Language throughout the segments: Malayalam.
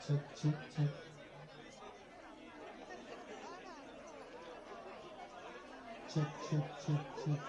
Check, check, check. Check, check, check, check.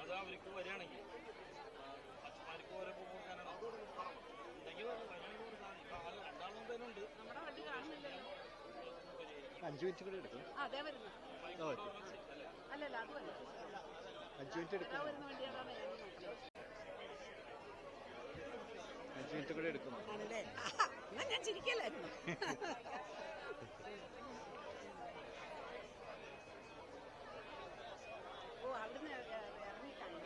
അത് അവർക്ക് വരികയാണെങ്കിൽ അച്ഛന്മാർക്ക് ഓരോ കൊടുക്കാനാണ് ഉണ്ടെങ്കിൽ രണ്ടാളും തന്നെയുണ്ട്. നമ്മുടെ വണ്ടി കാണുന്നില്ലല്ലോ. 5 മിനിറ്റ് കൂടെ എടുക്കും. അതെ വരുന്നു. അല്ലല്ല അത് വല്ല 5 മിനിറ്റ് എടുക്കും. വരുന്ന വണ്ടിയാണ് 5 മിനിറ്റ് കൂടെ എടുക്കും. ആണല്ലേ? എന്നാ ഞാൻ ചിരിക്കല്ലായിരുന്നു. ഓ അവിടുന്ന് ഇറങ്ങിയിട്ടാണ്.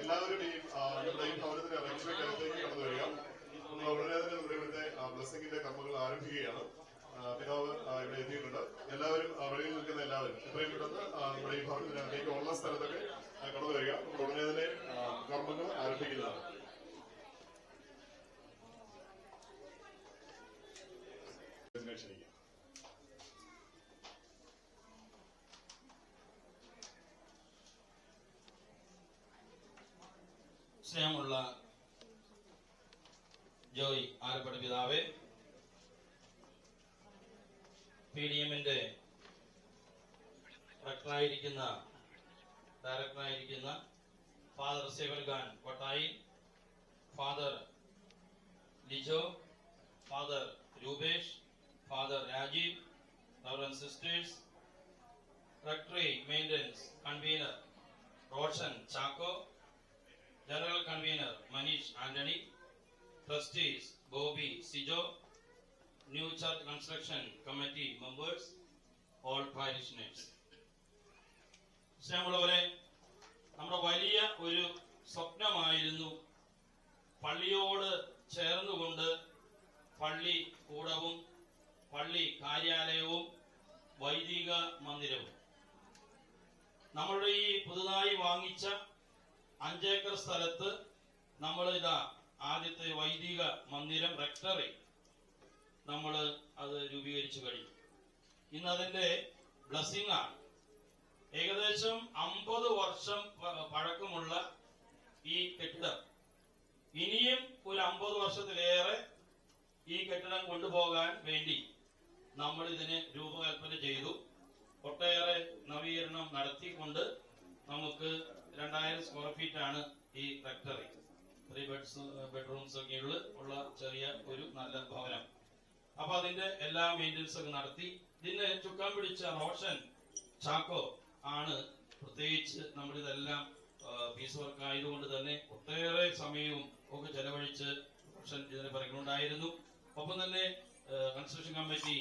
എല്ലാവരും ഈ നമ്മുടെ ഈ ഭവനത്തിന്റെ അറേഞ്ച്മെന്റിലേക്ക് കടന്നു വരിക. ഉടനെ തന്നെ ഇവിടുത്തെ ബ്ലെസ്സിങ്ങിന്റെ കർമ്മങ്ങൾ ആരംഭിക്കുകയാണ്. പിതാവ് ഇവിടെ എത്തിയിട്ടുണ്ട്. എല്ലാവരും വെളിയിൽ നിൽക്കുന്ന എല്ലാവരും എത്രയും പെട്ടെന്ന് നമ്മുടെ ഈ ഭവനത്തിനകത്തേക്ക് ഉള്ള സ്ഥലത്തൊക്കെ കടന്നു വരിക. ഉടനെ തന്നെ കർമ്മങ്ങൾ ആരംഭിക്കുന്നതാണ്. ക്ഷണിക്കുക. സ്നേഹമുള്ള ജോയ് ആലപ്പുഴ പിതാവേ, PDMന്റെ ഡയറക്ടറായിരിക്കുന്ന father Seval Khan Kottayi, father Lijo, father Rupesh, father Rajeev, reverend sisters, rectory maintenance convener Roshan Chacko, General Convener Manish Anthony, Trustees Bobby Sijo, New Church Construction Committee members, all parishioners. സ്നേഹമുള്ളവരെ, നമ്മുടെ വലിയ ഒരു സ്വപ്നമായിരുന്നു പള്ളിയോട് ചേർന്നുകൊണ്ട് പള്ളി കൂടവും പള്ളി കാര്യാലയവും വൈദിക മന്ദിരവും. നമ്മളുടെ ഈ പുതുതായി വാങ്ങിച്ച 5 ഏക്കർ സ്ഥലത്ത് നമ്മൾ ആദ്യത്തെ വൈദിക മന്ദിരം റെക്ടറി നമ്മൾ അത് രൂപീകരിച്ചു കഴിഞ്ഞു. ഇന്ന് അതിന്റെ ബ്ലെസ്സിംഗ് ആണ്. ഏകദേശം 50 വർഷം പഴക്കമുള്ള ഈ കെട്ടിടം ഇനിയും ഒരു 50 വർഷത്തിലേറെ ഈ കെട്ടിടം കൊണ്ടുപോകാൻ വേണ്ടി നമ്മൾ ഇതിനെ രൂപകൽപ്പന ചെയ്തു. ഒട്ടേറെ നവീകരണം നടത്തിക്കൊണ്ട് നമുക്ക് 2000 സ്ക്വയർ ഫീറ്റ് ആണ് ഈ ഫാക്ടറി. 3 ബെഡ്റൂംസ് ഒക്കെ ഉള്ള ചെറിയ ഒരു നല്ല ഭവനം. അപ്പൊ അതിന്റെ എല്ലാ മെയിൻ്റനൻസ് ഒക്കെ നടത്തി ഇതിന് ചുക്കാൻ പിടിച്ച റോഷൻ ചാക്കോ ആണ്. പ്രത്യേകിച്ച് നമ്മളിതെല്ലാം പീസ് വർക്ക് ആയതുകൊണ്ട് തന്നെ ഒട്ടേറെ സമയവും ഒക്കെ ചെലവഴിച്ച് റോഷൻ ഇതിനെ പറയുന്നുണ്ടായിരുന്നു. ഒപ്പം തന്നെ construction committee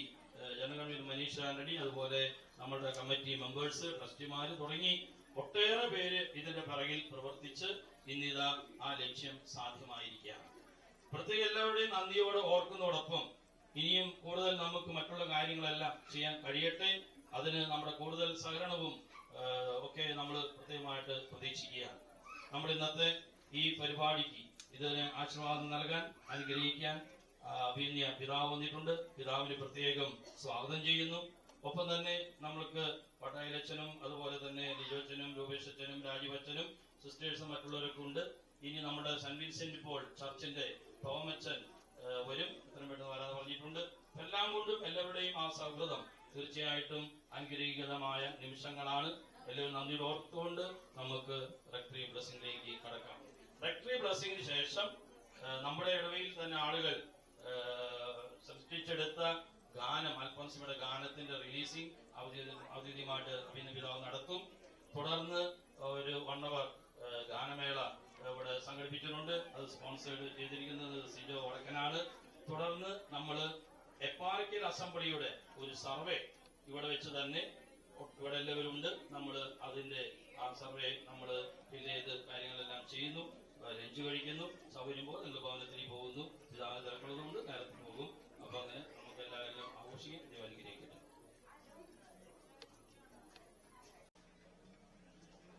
general convener Manish Antony, അതുപോലെ നമ്മുടെ കമ്മിറ്റി മെമ്പേഴ്സ്, ട്രസ്റ്റിമാര് തുടങ്ങി ഒട്ടേറെ പേര് ഇതിന്റെ പിറകിൽ പ്രവർത്തിച്ച് ഇന്നിതാ ആ ലക്ഷ്യം സാധ്യമായിരിക്കുകയാണ്. പ്രത്യേക എല്ലാവരുടെയും നന്ദിയോടെ ഓർക്കുന്നതോടൊപ്പം ഇനിയും കൂടുതൽ നമുക്ക് മറ്റുള്ള കാര്യങ്ങളെല്ലാം ചെയ്യാൻ കഴിയട്ടെ. അതിന് നമ്മുടെ കൂടുതൽ സഹകരണവും ഒക്കെ നമ്മൾ പ്രത്യേകമായിട്ട് പ്രതീക്ഷിക്കുകയാണ്. നമ്മുടെ ഇന്നത്തെ ഈ പരിപാടിക്ക് ഇതിന് ആശീർവാദം നൽകാൻ, അനുഗ്രഹിക്കാൻ പിന്നെ പിതാവ് വന്നിട്ടുണ്ട്. പിതാവിന് പ്രത്യേകം സ്വാഗതം ചെയ്യുന്നു. ഒപ്പം തന്നെ നമ്മൾക്ക് പട്ടായിലച്ഛനും അതുപോലെ തന്നെ ലിജോച്ചനും രൂപേഷച്ചനും രാജീവച്ചനും സിസ്റ്റേഴ്സും മറ്റുള്ളവരൊക്കെ ഉണ്ട്. ഇനി നമ്മുടെ സെന്റ് വിൻസെന്റ് പോൾ ചർച്ചിന്റെ ടോമച്ചൻ വരും, ഇത്രയും പെട്ടെന്ന് വരാതെ പറഞ്ഞിട്ടുണ്ട്. എല്ലാം കൊണ്ടും എല്ലാവരുടെയും ആ സൗഹൃദം തീർച്ചയായിട്ടും അനുഗ്രഹീതമായ നിമിഷങ്ങളാണ്. എല്ലാവരും നന്ദിയോട് ഓർത്തുകൊണ്ട് നമുക്ക് റെക്ടറി ബ്ലെസ്സിംഗിലേക്ക് കടക്കാം. റെക്ടറി ബ്ലെസ്സിംഗിന് ശേഷം നമ്മുടെ ഇടവയിൽ തന്നെ ആളുകൾ സൃഷ്ടിച്ചെടുത്ത ഗാനം, അൽഫോൻസിയുടെ ഗാനത്തിന്റെ റിലീസിംഗ് ഔദ്യോഗികമായിട്ട് അഭിനന്ദ പിതാവ് നടത്തും. തുടർന്ന് ഒരു 1 hour ഗാനമേള ഇവിടെ സംഘടിപ്പിച്ചിട്ടുണ്ട്. അത് സ്പോൺസേഡ് ചെയ്തിരിക്കുന്നത് സിജോ വടക്കനാണ്. തുടർന്ന് നമ്മൾ എപ്പാർക്കിൽ അസംബ്ലിയുടെ ഒരു സർവേ ഇവിടെ വെച്ച് തന്നെ ഇവിടെ എല്ലാവരും ഉണ്ട്. നമ്മൾ അതിന്റെ ആ സർവേ നമ്മൾ ഫിൽ ചെയ്ത് കാര്യങ്ങളെല്ലാം ചെയ്യുന്നു. ലഞ്ച് കഴിക്കുന്നു. സൗകര്യം പോലെ നിങ്ങൾ ഭവനത്തിൽ പോകുന്നു. പിതാവിനെ തിരക്കുള്ളതുകൊണ്ട് നേരത്തിൽ പോകും. അപ്പൊ അങ്ങനെ നമുക്ക് എല്ലാവരും ആഘോഷിക്കും. അനുഗ്രഹിക്കട്ടെ.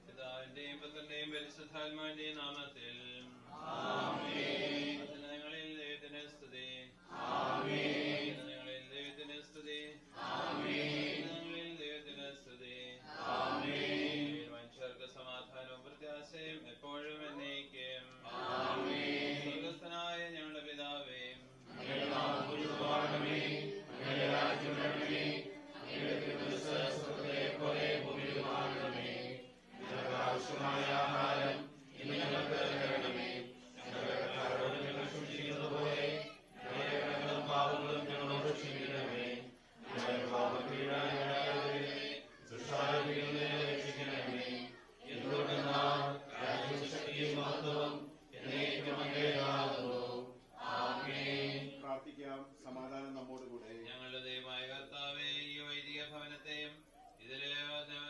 പിതാവിന്റെയും പുത്രന്റെയും പരിശുദ്ധാത്മാവിന്റെയും നാമത്തിൽ ഞങ്ങളിൽ ദൈവത്തിന് സ്തുതി. ഞങ്ങളിൽ ദൈവത്തിന് സ്തുതി. ഞങ്ങളിൽ ദൈവത്തിന് സ്തുതി. മനുഷ്യർക്ക് സമാധാനവും പ്രത്യാശയും എപ്പോഴും എന്നേക്കും. സ്വർഗ്ഗസ്ഥനായ ഞങ്ങളുടെ പിതാവേ, പ്രാർത്ഥിക്കാം. സമാധാനം നമ്മോടുകൂടെ. ഞങ്ങളുടെ ദൈവമായ കർത്താവേ, ഈ വൈദിക ഭവനത്തെയും ഇതിലെ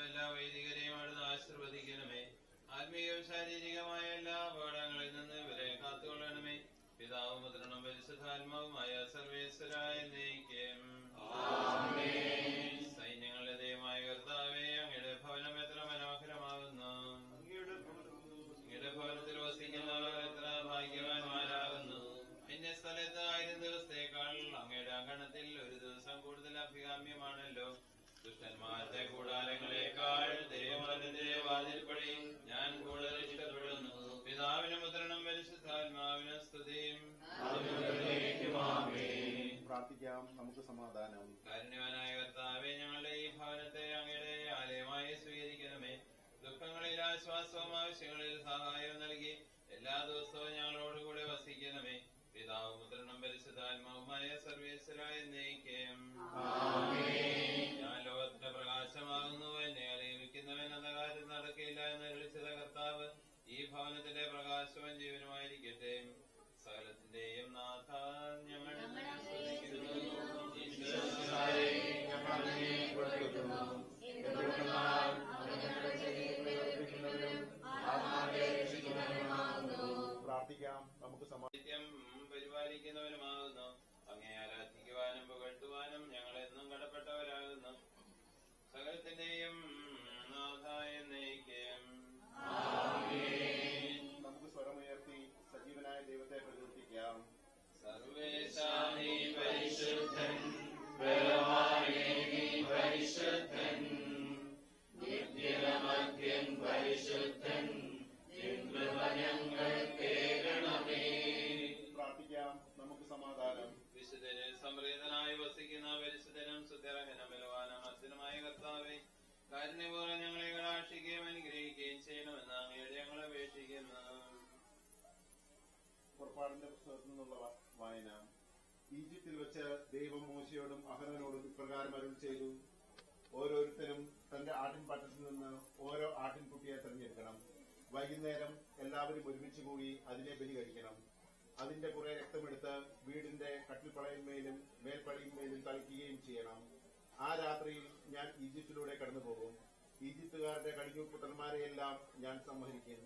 എല്ലാ വൈദികരെയും അവിടുന്ന് ആശീർവദിക്കണമേ. ആത്മീയവും ശാരീരികമായ എല്ലാ അപകടങ്ങളിൽ നിന്ന് ഇവരെ കാത്തുകൊള്ളണമേ. പിതാവും പുത്രനും പരിശുദ്ധാത്മാവുമായ സർവേശ്വരായ എന്നേക്കും. സൈന്യങ്ങളുടെ ദൈവമായ കർത്താവേ, അങ്ങയുടെ ഭവനം എത്ര മനോഹരമാകുന്നു. അങ്ങയുടെ ഭവനത്തിൽ വസിക്കുന്നവർ എത്ര ഭാഗ്യവാന്മാരാകുന്നു. സ്ഥലത്ത് 1000 ദിവസത്തേക്കാൾ അങ്ങയുടെ അങ്കണത്തിൽ ഒരു ദിവസം കൂടുതൽ അഭികാമ്യമാണല്ലോ. ദുഷ്ടന്മാരുടെ കൂടാരങ്ങളെക്കാൾ ദൈവമനത്തിന്റെ വാതിൽപ്പടി ഞാൻ കൂടുതൽ ഇഷ്ടപ്പെടുന്നു. പിതാവിനും പുത്രനും പരിശുദ്ധാത്മാവിനും സ്തുതിയും. പ്രാർത്ഥിക്കാം. നമുക്ക് സമാധാനം. കാരുണ്യവാനായ കർത്താവേ, ഞങ്ങളുടെ ഈ ഭവനത്തെ അങ്ങയുടെ ആലയമായി സ്വീകരിക്കണമേ. ദുഃഖങ്ങളിൽ ആശ്വാസവും ആവശ്യങ്ങളിൽ സഹായവും നൽകി എല്ലാ ദിവസവും ഞങ്ങളോടുകൂടെ വസിക്കണമേ. പിതാവും പുത്രനും പരിശുദ്ധാത്മാവുമായ സർവേശ്വരായ എന്നേക്കും. ഞാൻ ലോകത്തിന്റെ പ്രകാശമാകുന്നു. എന്നെ അറിയിക്കുന്നവൻ അന്ധകാരത്തിൽ നടക്കില്ല എന്ന് വിളിച്ചത് കർത്താവ് ഈ ഭവനത്തിന്റെ പ്രകാശവും ജീവനുമായിരിക്കട്ടെ. സകലത്തിന്റെയും നാഥ, ഞങ്ങൾ പ്രാർത്ഥിക്കാം. നമുക്ക് നിത്യം പരിപാലിക്കുന്നവനുമാകുന്നു. അങ്ങേ ആരാധിക്കുവാനും പുകഴ്ത്തുവാനും ഞങ്ങൾ എന്നും കടപ്പെട്ടവരാകുന്നു. സകലത്തിന്റെയും നാഥായ എന്നേക്കും. നമുക്ക് സ്വരമുയർത്തി സജീവനായ ദൈവത്തെ പ്രകീർത്തിക്കാം. സർവേശാ നീ പരിശുദ്ധൻ, ബലവാനേ നീ പരിശുദ്ധൻ, നിത്യനമധ്യൻ പരിശുദ്ധൻ, ഞങ്ങൾ കേൾക്കണമേ. പ്രാർത്ഥിക്കാം. നമുക്ക് സമാധാനം. വിശുദ്ധനിൽ സംപ്രീതനായി വസിക്കുന്ന പരിശുദ്ധനും സുത്യർഹനും ബലവാനും അർജുനമായ കർത്താവേ, കാരുണ്യപൂർവ്വം ഞങ്ങളെ കടാക്ഷിക്കുകയും അനുഗ്രഹിക്കുകയും ചെയ്യണമെന്ന് അങ്ങയോട് ഞങ്ങൾ അപേക്ഷിക്കുന്നു. പുറപ്പാടിന്റെ പുസ്തകത്തിൽ നിന്നുള്ള വായന. ഈജിപ്തിൽ വെച്ച് ദൈവം മോശയോടും അഹരോനോടും ഇപ്രകാരം അരുൾ ചെയ്തു: ഓരോരുത്തരും തന്റെ ആട്ടിൻപറ്റത്തിൽ നിന്ന് ഓരോ ആട്ടിൻകുട്ടിയെ തെരഞ്ഞെടുക്കണം. വൈകുന്നേരം എല്ലാവരും ഒരുമിച്ച് കൂടി അതിനെ ബലി കഴിക്കണം. അതിന്റെ കുറെ രക്തമെടുത്ത് വീടിന്റെ കട്ടിൽപ്പടയിന്മേലും മേൽപ്പടിയിന്മേലും തളിക്കുകയും ചെയ്യണം. ആ രാത്രിയിൽ ഞാൻ ഈജിപ്തിലൂടെ കടന്നുപോകും. ഈജിപ്തുകാരുടെ കടിഞ്ഞൂൽപുത്രന്മാരെയെല്ലാം ഞാൻ സംഹരിക്കും.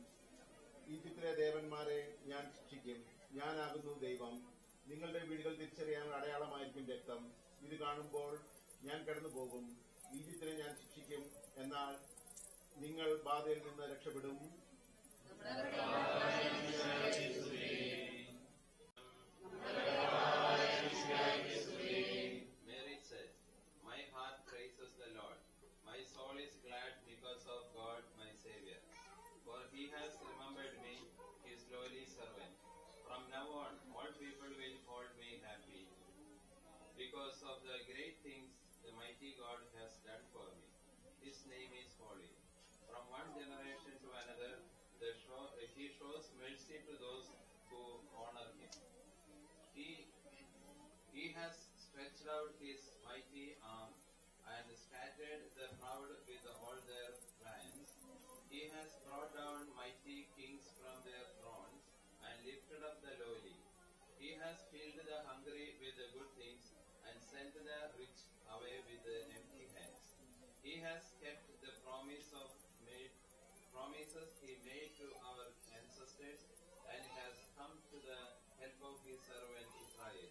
ഈജിപ്തിലെ ദേവന്മാരെ ഞാൻ ശിക്ഷിക്കും. ഞാനാകുന്നു ദൈവം. നിങ്ങളുടെ വീടുകൾ തിരിച്ചറിയാൻ അടയാളമായിരിക്കും രക്തം. ഇത് കാണുമ്പോൾ ഞാൻ കടന്നുപോകും. ഈജിപ്തിനെ ഞാൻ ശിക്ഷിക്കും. എന്നാൽ നിങ്ങൾ ബാധയിൽ നിന്ന് രക്ഷപ്പെടും. Mary said, "My heart praises the Lord. My soul is glad because of God my Savior. For he has remembered me, his lowly servant. From now on, all people will hold me happy. Because of the great things the mighty God has done for me. His name is holy. From one generation to another, he shows mercy to those who honor him. He has stretched out his mighty arm and scattered the proud with all their plans. He has brought down mighty kings from their thrones and lifted up the lowly. He has filled the hungry with the good things and sent the rich away with empty hands. He has kept the promises he made to our ancestors and has come to the help of his servant Israel.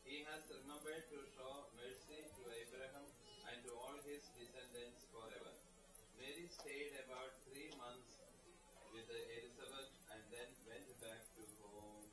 He has remembered to show mercy to Abraham and to all his descendants forever." Mary stayed about 3 months with Elizabeth and then went back to home.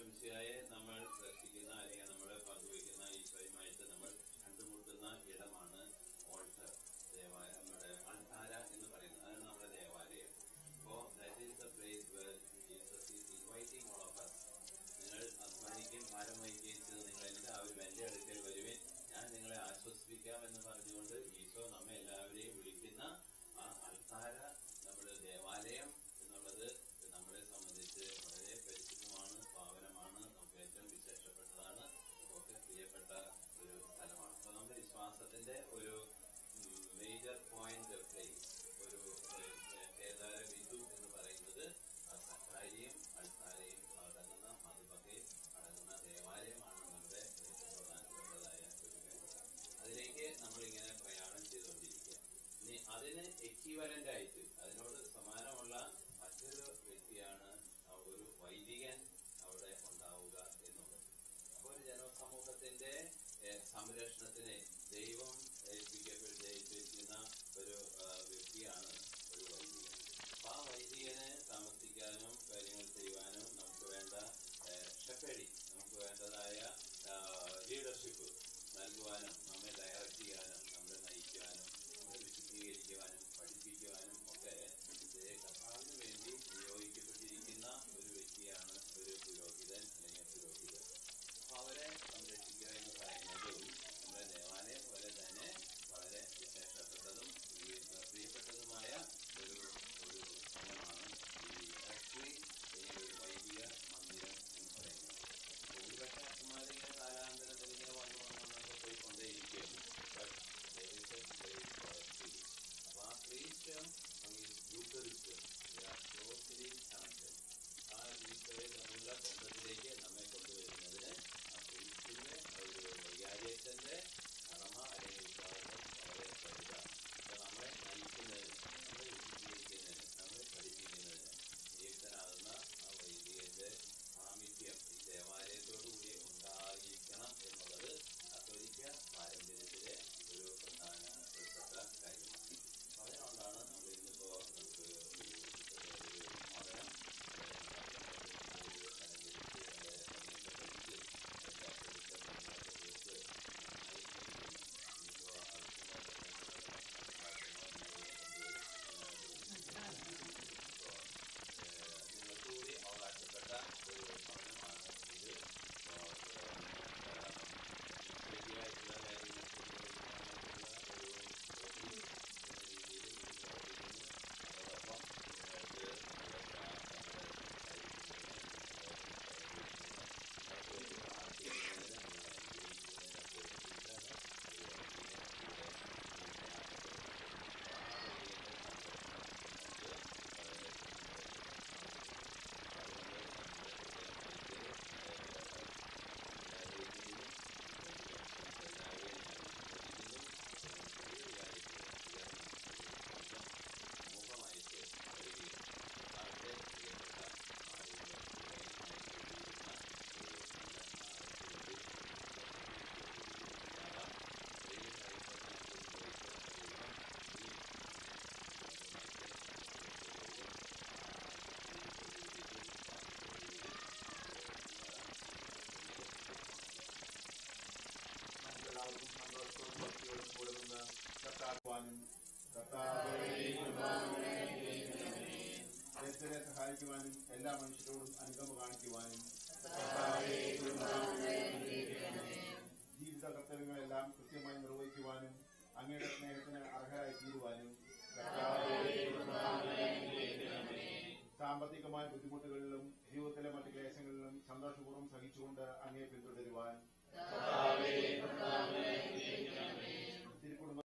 ഈശോമിശിഹായെ നമ്മൾ ദർശിക്കുന്ന അല്ലെങ്കിൽ നമ്മൾ പങ്കുവയ്ക്കുന്ന ഈശോയുമായിട്ട് നമ്മൾ കണ്ടുമുട്ടുന്ന ഇടമാണ് ഓൾട്ടർ, നമ്മുടെ അൾത്താര എന്ന് പറയുന്നത്. അതാണ് നമ്മുടെ ദേവാലയം. അപ്പോൾ that is the place where Jesus is inviting all of us. നിങ്ങൾ അധ്വാനിക്കും ഭാരം വഹിക്കുകയും ചെയ്ത് നിങ്ങൾ എല്ലാവരും എൻ്റെ അടുക്കൽ വരുവിൻ, ഞാൻ നിങ്ങളെ ആശ്വസിപ്പിക്കാം എന്ന് പറഞ്ഞുകൊണ്ട് ഈശോ നമ്മെ എല്ലാവരെയും വിളിക്കുന്ന ആ അൾത്താര, നമ്മുടെ ദേവാലയം എന്നുള്ളത് നമ്മളെ സംബന്ധിച്ച് വളരെ പരിശുദ്ധമാണ്, പാവനമാണ്, നമുക്ക് ഏറ്റവും വിശേഷപ്പെട്ടതാണ്, നമുക്ക് പ്രിയപ്പെട്ട ഒരു സ്ഥലമാണ്. അപ്പോൾ നമ്മുടെ വിശ്വാസത്തിന്റെ ഒരു മേജർ പോയിന്റ് പ്ലേസ്, ഒരു കേദാര ബിന്ദു എന്ന് പറയുന്നത് സക്കാരിയും അൾത്താരയും അടങ്ങുന്ന മധുബക്കയും അടങ്ങുന്ന ദേവാലയമാണ് നമ്മുടെ പ്രധാനപ്പെട്ടതായ ഒരു കേന്ദ്രം. അതിലേക്ക് നമ്മളിങ്ങനെ പ്രയാണം ചെയ്തുകൊണ്ടിരിക്കുക. ഇനി അതിന് എക്വിവലന്റ് ആയിട്ട് അതിനോട് സമാനമുള്ള മറ്റൊരു വ്യക്തിയാണ് ഒരു വൈദികൻ അവിടെ ഉണ്ടാവുക എന്നുള്ളത്. അപ്പോൾ ഒരു ജനസമൂഹത്തിന്റെ സംരക്ഷണത്തിന് ദൈവം ഏൽപ്പിക്കുന്ന ഒരു വ്യക്തിയാണ് ഒരു വൈദികൻ. അപ്പൊ ആ വൈദികന് താമസിക്കാനും കാര്യങ്ങൾ ചെയ്യുവാനും നമുക്ക് വേണ്ട ഷെപ്പേഡിങ്, നമുക്ക് വേണ്ടതായ ലീഡർഷിപ്പ് നൽകുവാനും നമ്മെ ഡയറക്റ്റ് ചെയ്യാനും നമ്മളെ നയിക്കുവാനും നമ്മളെ വിശുദ്ധീകരിക്കുവാനും പഠിപ്പിക്കുവാനും ഒക്കെ കർത്താവിന് വേണ്ടി നിയോഗിക്കപ്പെട്ടിരിക്കുന്ന ഒരു വ്യക്തിയാണ് ഒരു പുരോഹിതൻ അല്ലെങ്കിൽ പുരോഹിതൻ. അപ്പൊ അവരെ സംരക്ഷിക്കുക എന്ന് പറയുന്നതും നമ്മുടെ ദേവാലയം പോലെ തന്നെ വളരെ വിശേഷപ്പെട്ടതും പ്രിയപ്പെട്ടതുമായ ഒരു സ്ഥലമാണ് ഈ ആക്ച്വലി ഒരു വൈദിക മന്ദിരം എന്ന് പറയുന്നത്. ഭൂരിപക്ഷ അച്ഛന്മാരിങ്ങനെ കാലാന്തരത്തിൽ ഇങ്ങനെ വന്നൊക്കെ പോയിക്കൊണ്ടേയിരിക്കും. അപ്പൊ ആ ക്രീസ്റ്റും യൂക്കറിസ്റ്റും ക്ലോസ്ലി കണക്റ്റഡ്. ആ ഈശോയെ തമ്മിലുള്ള ബന്ധത്തിലേക്ക് നമ്മെ കൊണ്ടുവരുന്നതിന് ആ ക്രീസ്റ്റിന്റെ ഒരു വൈകാര്യത്തിന്റെ കടമ അല്ലെങ്കിൽ വിശ്വാസം വളരെ വലുതാണ്. അപ്പൊ നമ്മളെ നയിക്കുന്നതിന്, നമ്മളെ വിശുദ്ധീകരിക്കുന്നതിന്, നമ്മളെ പഠിപ്പിക്കുന്നതിന് നിയുക്തനാകുന്ന ആ വൈദികന്റെ സാമീപ്യം ഈ ദേവാലയത്തോടുകൂടി ഉണ്ടായിരിക്കണം എന്നുള്ളത് കത്തോലിക്ക പാരമ്പര്യത്തിലെ ഒരു പ്രധാനപ്പെട്ട കാര്യമാണ്. അതിനോടാണ് നമ്മൾ ഇന്നിപ്പോ നമുക്ക് ഒരു പഠനം നിങ്ങൾക്കൂടി അവകാശപ്പെട്ട ഒരു ഭവനമാണ് ഇത്. ശരിയായിട്ടുള്ള കാര്യങ്ങൾ ഒരു രീതിയിൽ അതോടൊപ്പം നിങ്ങൾക്ക് എല്ലാവർക്കും സന്തോഷത്തോടും ഭക്തിയോടും കൂടെ നിന്ന് കർത്താവാനും ദരിദ്രരെ സഹായിക്കുവാനും എല്ലാ മനുഷ്യരോടും അനുകമ്പ കാണിക്കുവാനും ജീവിത കർത്തവ്യങ്ങളെല്ലാം കൃത്യമായി നിർവഹിക്കുവാനും അങ്ങയുടെ സ്നേഹത്തിന് അർഹരായി തീരുവാനും സാമ്പത്തികമായ ബുദ്ധിമുട്ടുകളിലും ജീവിതത്തിലെ മറ്റ് ക്ലേശങ്ങളിലും സന്തോഷപൂർവ്വം സഹിച്ചുകൊണ്ട് അങ്ങയെ പിന്തുടരുവാൻ തിരുക്കുടുംബ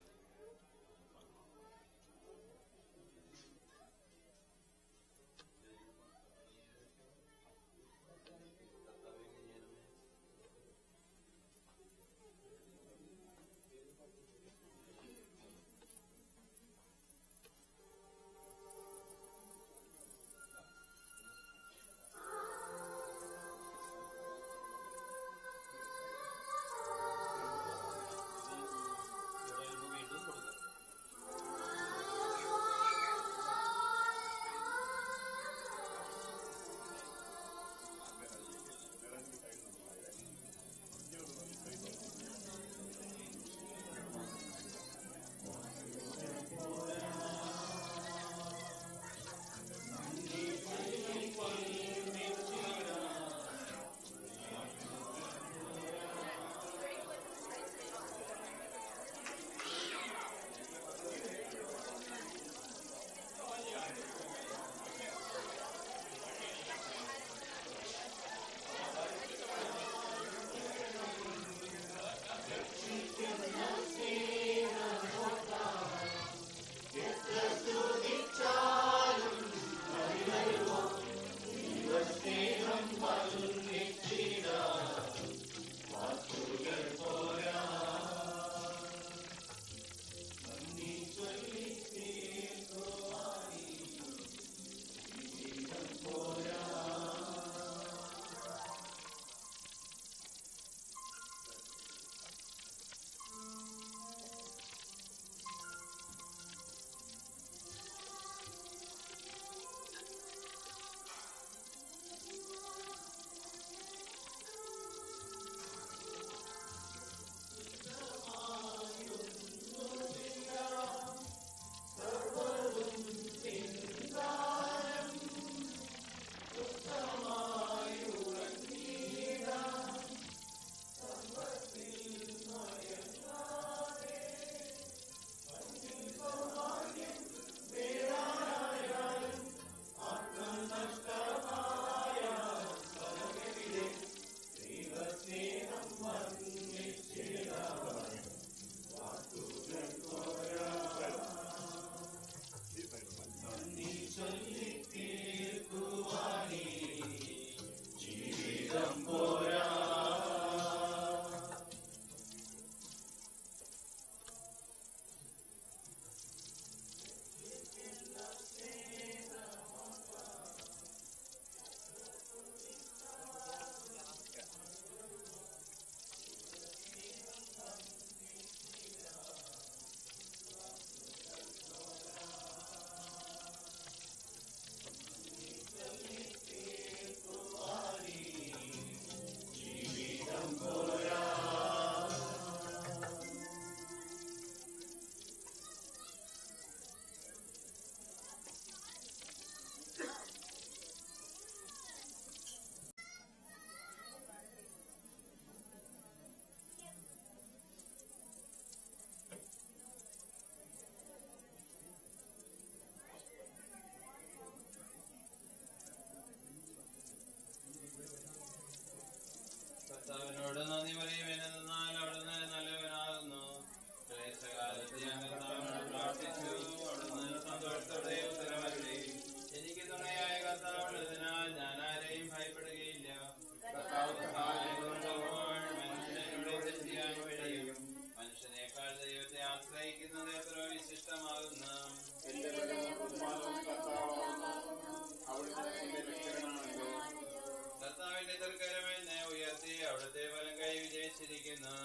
പ്രവേശിക്കുന്നു.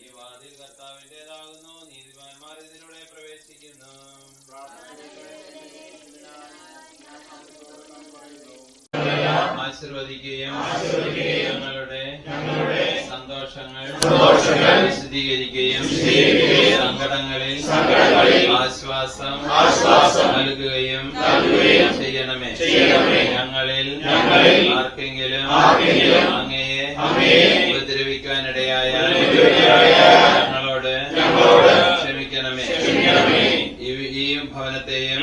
ഈ വാതിൽ കർത്താവിൻ്റെതാകുന്നു, നീതിമാന്മാർ ഇതിലൂടെ പ്രവേശിക്കുന്നു. ആശീർവദിക്കുകയും ഞങ്ങളുടെ സന്തോഷങ്ങൾ വിശദീകരിക്കുകയും സങ്കടങ്ങളിൽ ആശ്വാസം നൽകുകയും ചെയ്യണമേ. ഞങ്ങളിൽ ആർക്കെങ്കിലും അങ്ങയെ ഉപദ്രവിക്കാനിടയായ ഞങ്ങളോട് ക്ഷമിക്കണമേ. ഈ ഭവനത്തെയും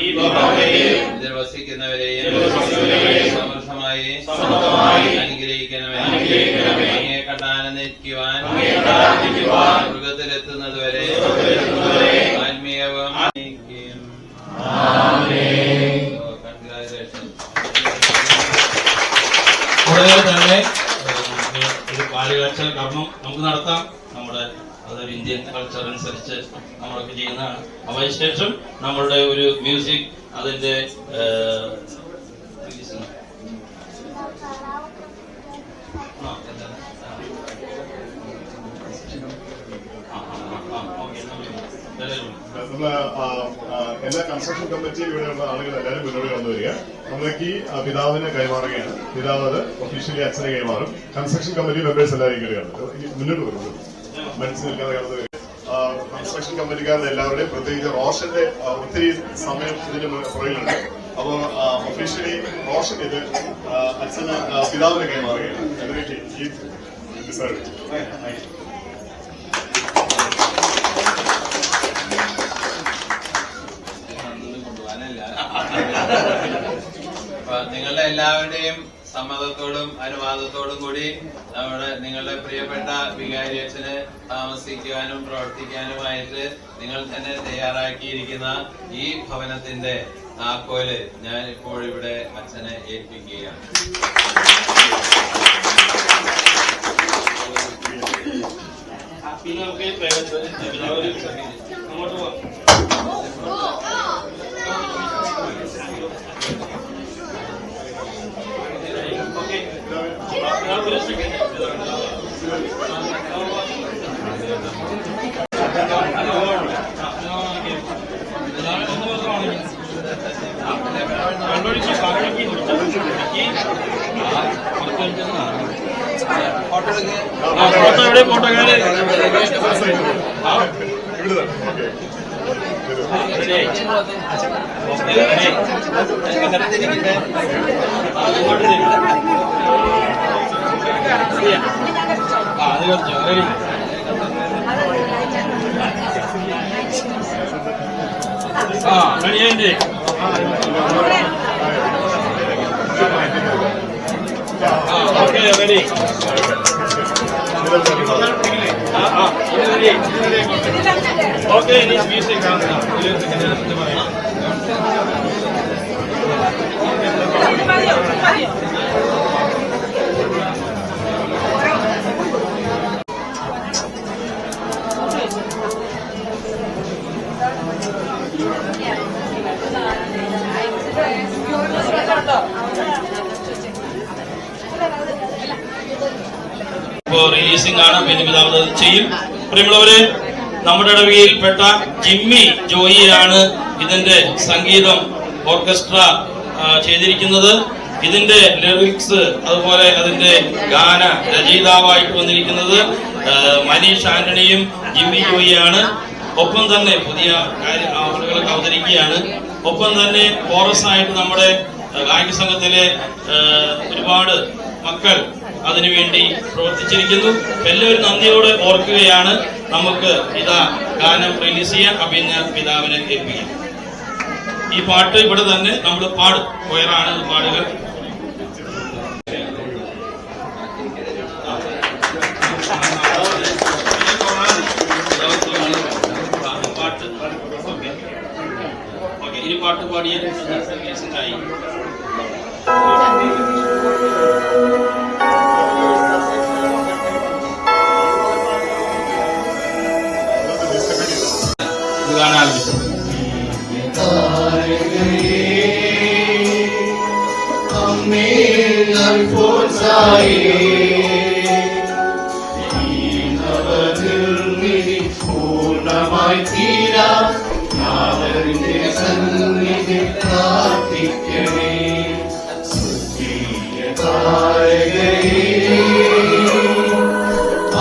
ഇതിൽ വസിക്കുന്നവരെയും സമൃദ്ധമായി അനുഗ്രഹിക്കണമേ. അങ്ങയെ കണ്ടാനന്ദിക്കുവാൻ മൃഗത്തിലെത്തുന്നതുവരെ ആത്മീയവും കൂടാതെ തന്നെ ഒരു പാലുകാഴ്ച കർമ്മം നമുക്ക് നടത്താം. നമ്മുടെ അതൊരു ഇന്ത്യൻ കൾച്ചർ അനുസരിച്ച് നമ്മളൊക്കെ ചെയ്യുന്നതാണ്. അതിനുശേഷം നമ്മളുടെ ഒരു മ്യൂസിക് അതിന്റെ നമ്മള് എല്ലാ കൺസ്ട്രക്ഷൻ കമ്മിറ്റി ഇവിടെയുള്ള ആളുകൾ എല്ലാവരും മുന്നോട്ട് കടന്നു വരിക. നമ്മളേക്ക് പിതാവിനെ കൈമാറുകയാണ്. പിതാവ് അത് ഒഫീഷ്യലി അച്ഛനെ കൈമാറും. കൺസ്ട്രക്ഷൻ കമ്മിറ്റി മെമ്പേഴ്സ് എല്ലാവരും ഇങ്ങനെയാണ് മുന്നോട്ട് വരുന്നത്. മനസ്സിൽ നിൽക്കാതെ കടന്നു വരിക. കൺസ്ട്രക്ഷൻ കമ്മിറ്റിക്കാരുടെ എല്ലാവരുടെയും പ്രത്യേകിച്ച് റോഷന്റെ ഒത്തിരി സമയം ഇതിന് പുറകിലുണ്ട്. അപ്പോൾ ഒഫീഷ്യലി റോഷൻ ഇത് അച്ഛന് പിതാവിനെ കൈമാറുകയാണ്. നിങ്ങളുടെ എല്ലാവരുടെയും സമ്മതത്തോടും അനുവാദത്തോടും കൂടി നിങ്ങളുടെ പ്രിയപ്പെട്ട വികാരി അച്ഛന് താമസിക്കുവാനും പ്രവർത്തിക്കാനുമായിട്ട് നിങ്ങൾ തന്നെ തയ്യാറാക്കിയിരിക്കുന്ന ഈ ഭവനത്തിന്റെ താക്കോല് ഞാൻ ഇപ്പോൾ ഇവിടെ അച്ഛനെ ഏൽപ്പിക്കുകയാണ്. അങ്ങോട്ട് പോവാം. എവിടെ ഫോട്ടോക്കാര് അത് കുറച്ചോ റെഡി. റെഡിയായിട്ട് ഓക്കെ റെഡി. ഓക്കെ മ്യൂസിക് ഇപ്പോ റിലീസിംഗ് ആണ്. പിന്നെ പിതാവ് ചെയ്യും. പ്രിയമുള്ളവരെ, നമ്മുടെ ഇടവകയിൽപ്പെട്ട ജിമ്മി ജോയിയാണ് ഇതിന്റെ സംഗീതം ഓർക്കസ്ട്ര ചെയ്തിരിക്കുന്നത്. ഇതിന്റെ ലിറിക്സ് അതുപോലെ അതിന്റെ ഗാന രചയിതാവായിട്ട് വന്നിരിക്കുന്നത് മനീഷ് ആന്റണിയും ജിമ്മി ജോയിയാണ്. ഒപ്പം തന്നെ പുതിയ ആളുകളൊക്കെ അവതരിക്കുകയാണ്. ഒപ്പം തന്നെ കോറസ് ആയിട്ട് നമ്മുടെ ഗായക സംഘത്തിലെ ഒരുപാട് മക്കൾ അതിനുവേണ്ടി പ്രവർത്തിച്ചിരിക്കുന്നു. എല്ലാവരും നന്ദിയോടെ ഓർക്കുകയാണ്. നമുക്ക് ഇതാ ഗാനം റിലീസ് ചെയ്യാൻ അഭിനയ പിതാവിനെ ഏൽപ്പിക്കാം. ഈ പാട്ട് ഇവിടെ തന്നെ നമ്മൾ പാടും. കൊയറാണ് ഇത് പാടുക. പാട്ട് ഓക്കെ. ഈ പാട്ട് പാടിയ റിലീസിംഗായി. അമ്മേ പൂർണ്ണമായി തീരാം നാഥന്റെ സന്നിധി പ്രാർത്ഥിക്കണേ സ്വർഗീയ താരകയേ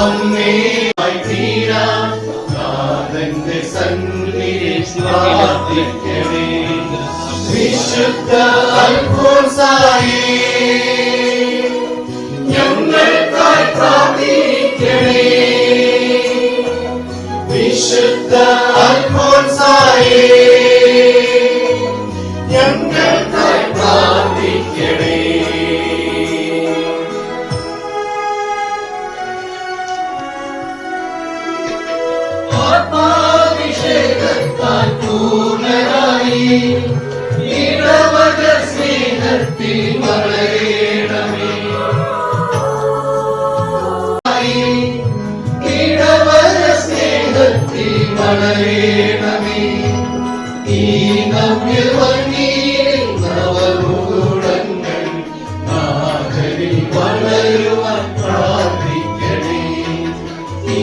അമ്മയായി തീരാം നാഥന്റെ സന്നിധി പ്രാർത്ഥിക്കണേ വിശുദ്ധ അൽഫോൻസായേ ഞങ്ങൾക്കായി പ്രാർത്ഥിക്കണേ വിശുദ്ധ അൽഫോൻസായേ ഞങ്ങൾക്കായി പ്രാർത്ഥിക്കണേ ആത്മാഭിഷേകത്താൽ പൂർണ്ണരായി ഇടവക സ്നേഹത്തിൽ വളരണമേ ഇടവക സ്നേഹത്തിൽ വളരണമേ ഈ നവ്യവനിയിൽ നവമുകുടങ്ങൾ നാഥനിൽ വളരുവാൻ പ്രാർത്ഥിക്കണേ ഈ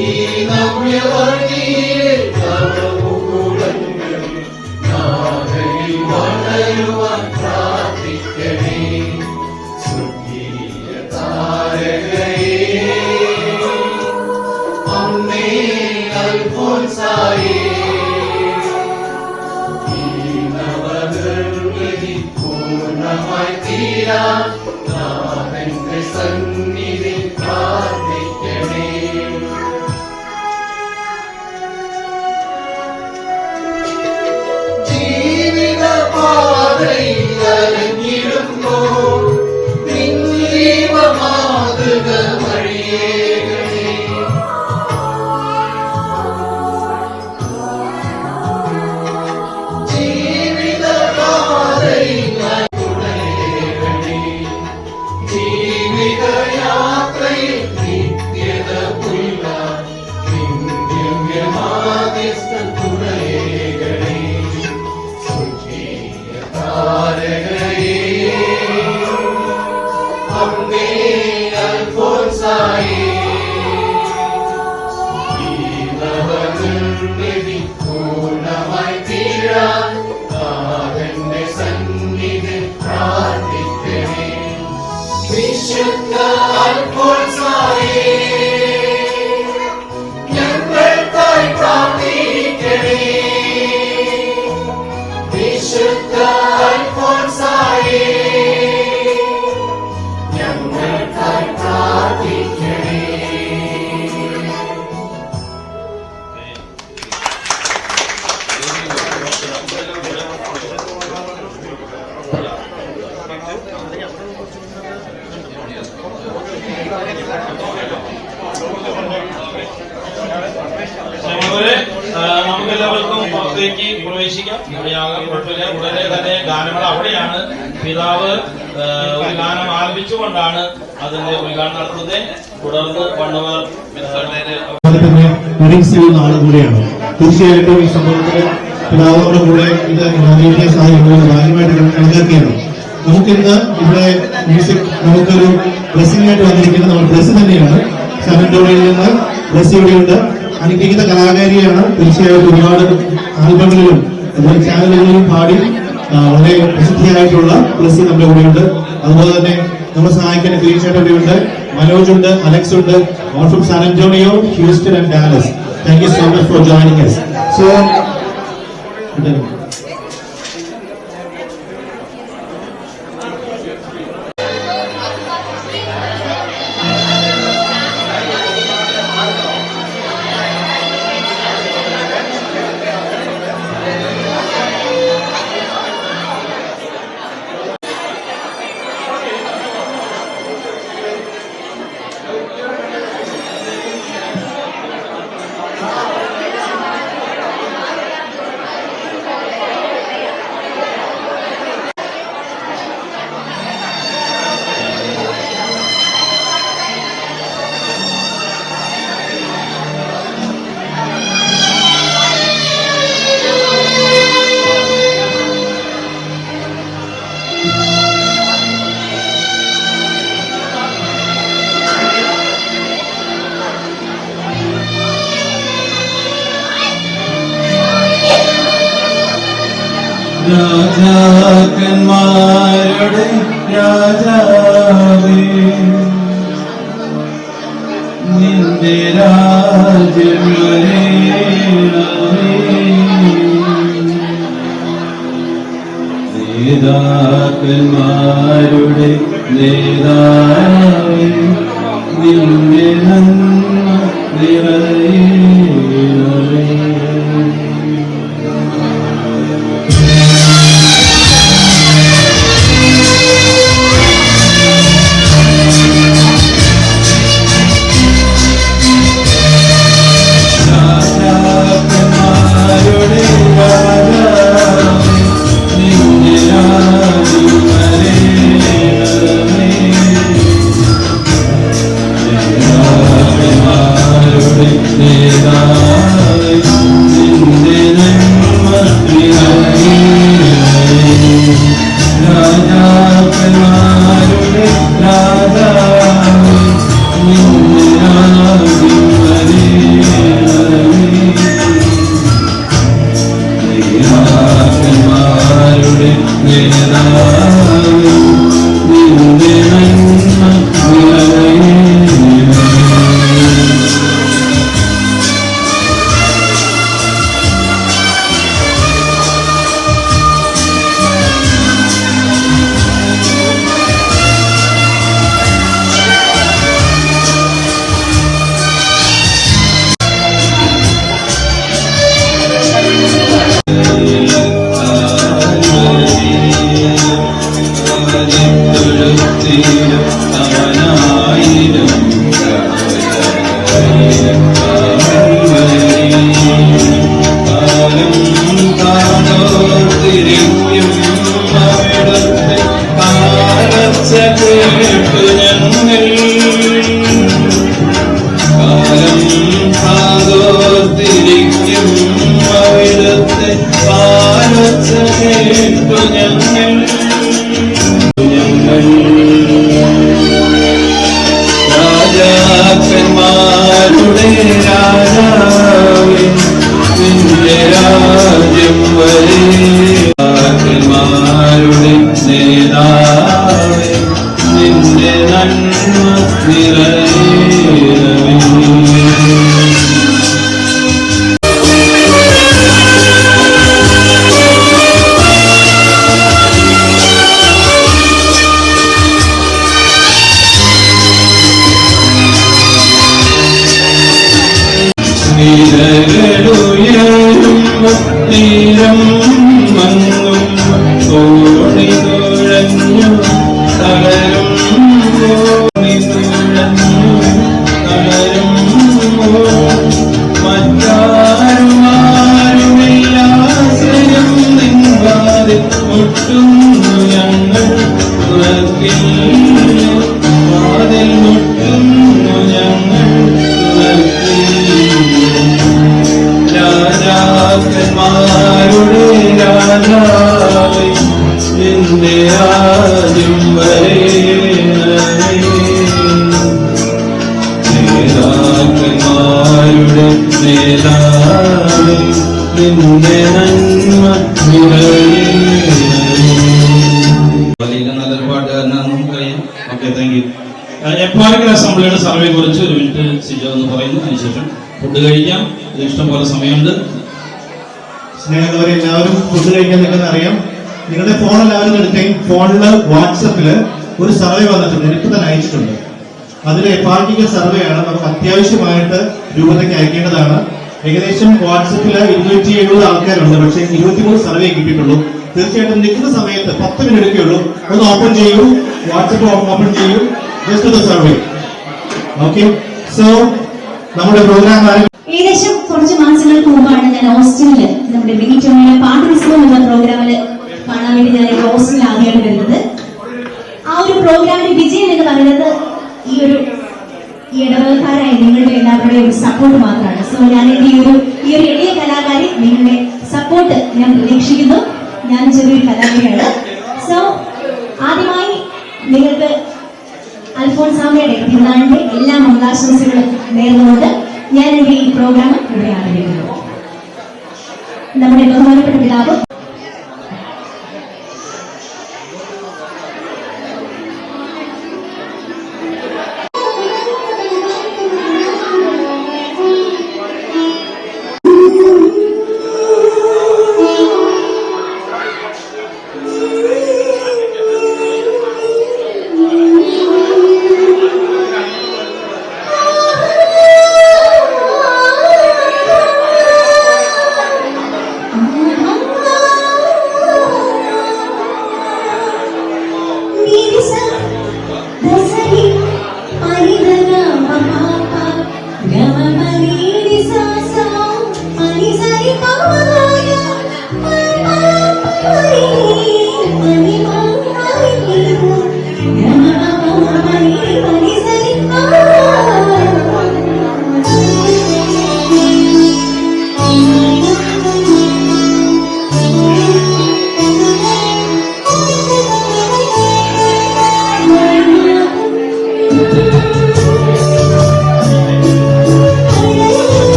നവ്യവനിയിൽ നവമുകുടങ്ങൾ നാഥനിൽ വളരുവാൻ പ്രാർത്ഥിക്കണേ സ്വർഗീയ താരകയേ അമ്മേ അൽഫോൻസായേ ഈ നവനിർമ്മിതി പൂർണ്ണമായി തീരാൻ നാഥന്റെ സന്നിധി പ്രാർത്ഥിക്കണേ ജീവിത പാതയിൽ അലഞ്ഞിടുമ്പോൾ നിന്നീവ മാതൃക വഴിയേകണേ ജീവിത പാതയിൽ തുടരേകണേ ജീവിത യാത്രയിൽ നിത്യത പുൽകാൻ ദിവ്യമാധ്യസ്ഥൻ തുടരേകണേ സ്വർഗീയ താരകയേ അമ്മേ അൽഫോൻസായേ ഈ നവനിർമ്മിതി പൂർണ്ണമായി തീരാൻ നാഥന്റെ സന്നിധി പ്രാർത്ഥിക്കണേ വിശുദ്ധ അൽഫോൻസായേ ഞങ്ങൾക്കായി പ്രാർത്ഥിക്കണേ വിശുദ്ധ അൽഫോൻസായേ ഞങ്ങൾക്കായി പ്രാർത്ഥിക്കണേ അതുപോലെ നമുക്കെല്ലാവർക്കും പുറത്തേക്ക് പ്രവേശിക്കാം. ഇവിടെ ആകാൻ കുഴപ്പമില്ല. ഉടനെ തന്നെ ഗാനങ്ങൾ അവിടെയാണ്. പിതാവ് ഒരു ഗാനം ആലപിച്ചുകൊണ്ടാണ് അതിന്റെ ഉദ്ഘാടനം നടത്തുന്നത്. തുടർന്ന് വണ്ണവർ ചെയ്യുന്ന ആളും കൂടിയാണ്. തീർച്ചയായിട്ടും ഈ സംഭവത്തിൽ പിതാവിന്റെ കൂടെ ഇത് നീട്ടിയ സാഹചര്യങ്ങൾ കാര്യമായിട്ട് കണക്കാക്കിയാണ്. നമുക്കിന്ന് ഇവിടെ മ്യൂസിക് നമുക്കൊരു ബ്ലെസ്സിംഗ് ആയിട്ട് വന്നിരിക്കുന്നത് നമ്മുടെ ബ്ലെസ് തന്നെയാണ്. സെവൻറ്റോറിയിൽ നിന്ന് ബ്ലെസ് ഇവിടെയുണ്ട്. അനുഗ്രഹിക്കുന്ന കലാകാരിയാണ്. തീർച്ചയായിട്ടും ഒരുപാട് ആൽബങ്ങളിലും അതുപോലെ ചാനലുകളിലും പാടി വളരെ പ്രസിദ്ധിയായിട്ടുള്ള ബ്ലെസ് നമ്മുടെ കൂടെയുണ്ട്. അതുപോലെ തന്നെ നമ്മളെ സഹായിക്കാൻ ക്ലീൻഷായിട്ട് ഇവിടെയുണ്ട്. മനോജ് ഉണ്ട്, അലക്സ് ഉണ്ട്, all from San Antonio, Houston and Dallas. Thank you so much for joining us. So രാജാക്കന്മാരുടെ രാജാവേ, നിന്റെ രാജ്യം വരേണമേ. നേതാക്കന്മാരുടെ നേതാവേ, നിന്റെ നന്മ നിറയേണമേ. രാജാക്കന്മാരുടെ രാജാവേ, നിന്റെ രാജ്യം വരേണമേ. നേതാക്കന്മാരുടെ നേതാവേ, നിന്റെ നന്മ നിറയേണമേ. രാജാക്കന്മാരുടെ രാജാവേ, നിന്റെ രാജ്യം വരേണമേ. നേതാക്കന്മാരുടെ നേതാവേ, നിന്റെ നന്മ നിറയേണമേ. രാജാക്കന്മാരുടെ രാജാവേ, നിന്റെ രാജ്യം വരേണമേ. നേതാവേ, നിന്റെ നന്മ നിറയേണമേ. നീരം മങ്ങും തോണി തുഴഞ്ഞു തളരും, തോണി തുഴഞ്ഞു തളരും. മറ്റാരുമാരുമില്ലാശ്രയം നിൻപാതിൽ മുട്ടുന്നു ഞങ്ങൾ തുറക്കിൽ. വാതിൽ മുട്ടുന്നു ഞങ്ങൾ തുറക്കിൽ. രാജാക്കന്മാരുടെ രാജാവേ, നിന്റെ രാജ്യം വരേണമേ. നേതാക്കന്മാരുടെ നേതാവേ, നിന്റെ നന്മ നിറയേണമേ. നല്ലൊരു പാട്ടുകാരനാണെന്ന് നമുക്കറിയാം. Okay, thank you. എപ്പോഴെങ്കിലും അസംബ്ലിയുടെ സർവേ കുറിച്ച് ഒരു മിനിറ്റ് സിജോ എന്ന് പറയുന്നു. അതിനുശേഷം ഫുഡ് കഴിക്കാം. ഇത് ഇഷ്ടം പോലെ സമയമുണ്ട്. സ്നേഹമുള്ളവരെ, എല്ലാവരും ഫുഡ് കഴിക്കാൻ നിൽക്കുന്ന അറിയാം. നിങ്ങളുടെ ഫോൺ എല്ലാവരും എടുത്തേ. ഫോണില് വാട്സപ്പില് ഒരു സർവേ വന്നിട്ടുണ്ട്, എനിക്ക് തന്നെ അയച്ചിട്ടുണ്ട്. അതിൽ എപ്പാർട്ടിക്കൽ സർവേ ആണ്, നമുക്ക് അത്യാവശ്യമായിട്ട് രൂപതയ്ക്ക് അയക്കേണ്ടതാണ്. ഏകദേശം വാട്സപ്പില് 270 ആൾക്കാരുണ്ട്, പക്ഷേ 23 സർവേ കിട്ടിയിട്ടുള്ളൂ. തീർച്ചയായിട്ടും നിൽക്കുന്ന സമയത്ത് 10 മിനിറ്റ് എടുക്കുകയുള്ളൂ. ഒന്ന് ഓപ്പൺ ചെയ്യൂ, വാട്സപ്പ് ഓപ്പൺ ചെയ്യൂ, just the survey. Okay, so നമ്മുടെ പ്രോഗ്രാം ഏകദേശം കുറച്ച് മാസങ്ങൾക്ക് മുമ്പാണ് ഞാൻ ഓസ്റ്റിനില് നമ്മുടെ മിനിറ്റോണിയുടെ പാട്ടുത്സവം എന്ന പ്രോഗ്രാമില് കാണാൻ വേണ്ടി ഞാൻ ഓസ്റ്റിനിൽ ആദ്യമായിട്ട് വരുന്നത്. ആ ഒരു പ്രോഗ്രാമിന്റെ വിജയം എന്ന് പറയുന്നത് ഈ ഇടവകക്കാരായ നിങ്ങളുടെ എല്ലാവരുടെയും ഒരു സപ്പോർട്ട് മാത്രമാണ്. സോ ഞാൻ എന്റെ ഈ ഒരു എളിയ കലാകാരി നിങ്ങളുടെ സപ്പോർട്ട് ഞാൻ പ്രതീക്ഷിക്കുന്നു. ഞാൻ ചെറിയൊരു കലാകാരിയാണ്. സോ ആദ്യമായി നിങ്ങൾക്ക് അൽഫോൻസാമ്മയുടെ തിരുനാളിന്റെ എല്ലാ മംഗളാശംസകളും നേർന്നുകൊണ്ട് ഞാൻ എന്റെ ഈ പ്രോഗ്രാം ഇവിടെ ആരംഭിക്കുന്നു. നമ്മുടെ ബഹുമാനപ്പെട്ട പിതാവ്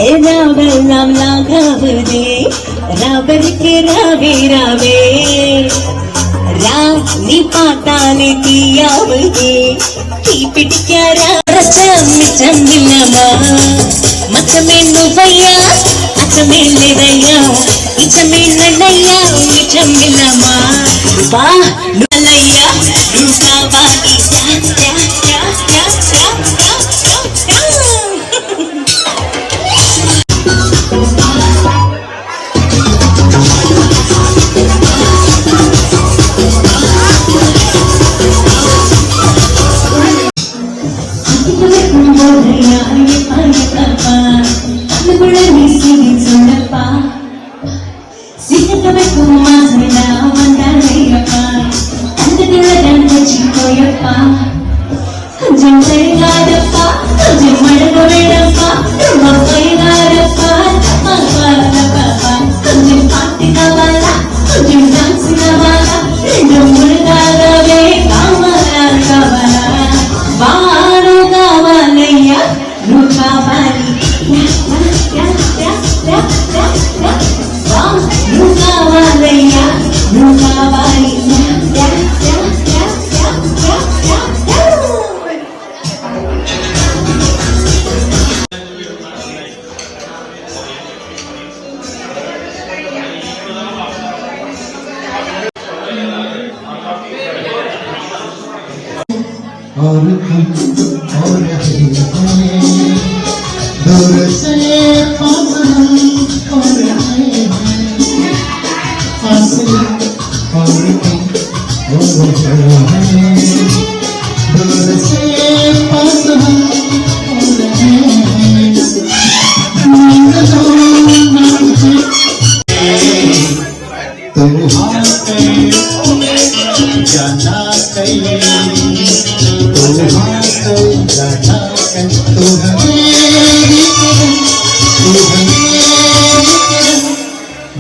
रावेल्लाम लाघवदे रावर के रावे रावे रानी पाताले तीयावगे ती पिटिक्यारा चम्मिचम्मिलमा मतमे नुवయ్యా అతమే లేదయ్యా ఇచమే నన్నయ్యా మిచమ్మిలమా వా నులయ్యా నుకావాలి యా యా యా యా और दूर से पास हो रहे हैं पास और हो रहे हैं दूर से पास हो रहे हैं तुम हाथ जाना कहीं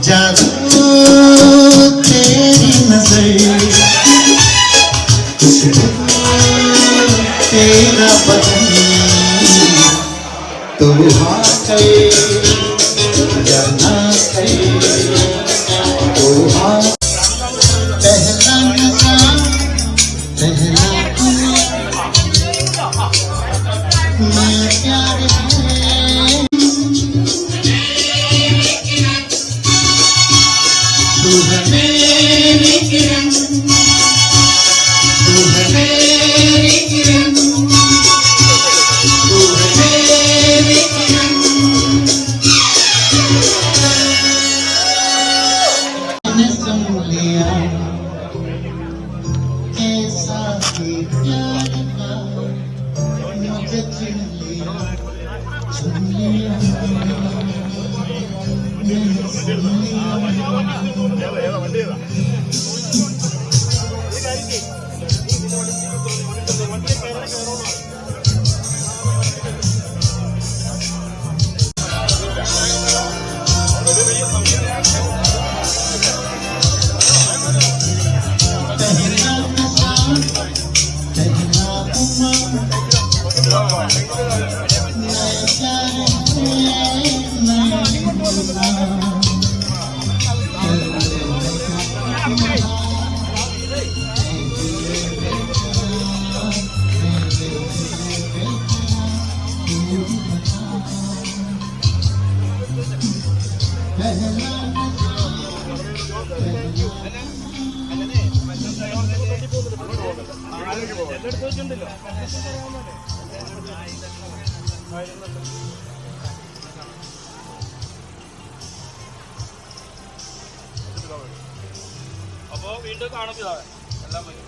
जादू तेरी नजर तेरा बदन तो हाथ जाना तो हाथ पहला नशा पहला मैं प्यार तू है मेरी किरण तू है मेरी किरण तू है मेरी किरण मैंने सुन लिया ऐसा ही प्यार का मुझे चुन लिया मैंने सुन लिया അപ്പോ വീണ്ടും കാണുമ്പോൾ എല്ലാം വരും.